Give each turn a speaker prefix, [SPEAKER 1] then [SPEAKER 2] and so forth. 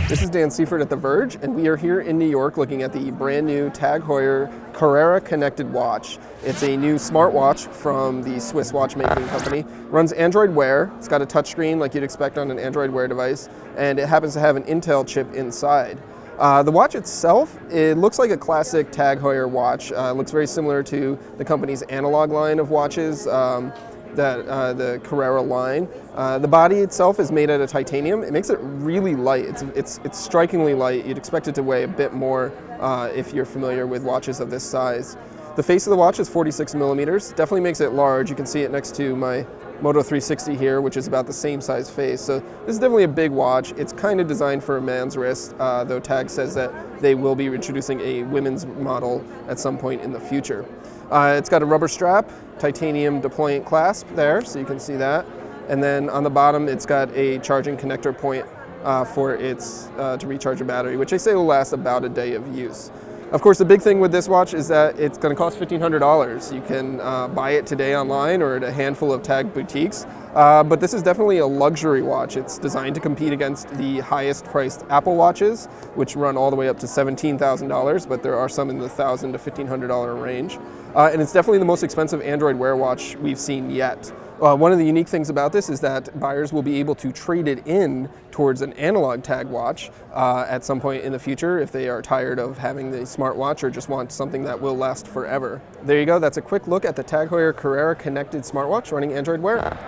[SPEAKER 1] This is Dan Seifert at The Verge, and we are here in New York looking at the brand new Tag Heuer Connected watch. It's a new smartwatch from the Swiss watchmaking company. Runs Android Wear. It's got a touchscreen like you'd expect on an Android Wear device, and it happens to have an Intel chip inside. The watch itself, it looks like a classic Tag Heuer watch. It looks very similar to the company's analog line of watches, the Carrera line. The body itself is made out of titanium. It makes it really light. It's strikingly light. You'd expect it to weigh a bit more if you're familiar with watches of this size. The face of the watch is 46 millimeters. Definitely makes it large. You can see it next to my Moto 360 here, which is about the same size face. So this is definitely a big watch. It's kind of designed for a man's wrist, though Tag says that they will be introducing a women's model at some point in the future. It's got a rubber strap, titanium deployant clasp there, so you can see that. And then on the bottom, it's got a charging connector point for its to recharge a battery, which they say will last about a day of use. Of course, the big thing with this watch is that it's going to cost $1,500. You can buy it today online or at a handful of Tag boutiques. But this is definitely a luxury watch. It's designed to compete against the highest priced Apple watches, which run all the way up to $17,000, but there are some in the $1,000 to $1,500 range. And it's definitely the most expensive Android Wear watch we've seen yet. One of the unique things about this is that buyers will be able to trade it in towards an analog Tag watch at some point in the future if they are tired of having the smartwatch or just want something that will last forever. There you go. That's a quick look at the Tag Heuer Connected smartwatch running Android Wear.